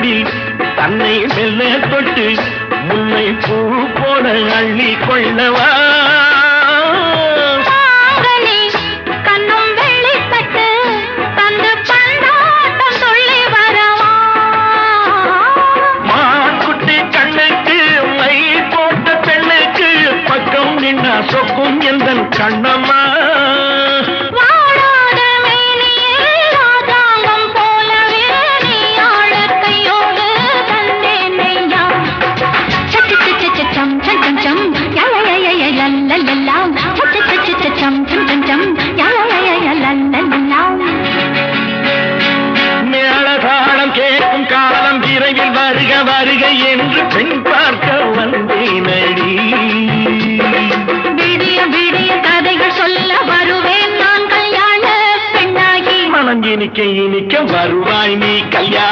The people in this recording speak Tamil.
மூடி தன்னை மெல்ல தொட்டு முல்லை பூ போல அள்ளி கொள்ளவா சொக்கும் எந்தன் கண்ணம்மா வாழாத மேனியில் ராஜாங்கம் போலவே நீ ஆழக்கையோடு தந்தேனையா சம் சம் சம் சம் லல்லல்லாம் சம் சம் சம் லல்லல்லாம் மேளதாளம் கேட்கும் காலம் விரைவில் வருக வருக என்று பெண் பார்க்க வந்தேனடி வருவேன் நான் கல்யாண பெண்ணாகி மனம் இனிக்க இனிக்க வருவாய் நீ கல்யாண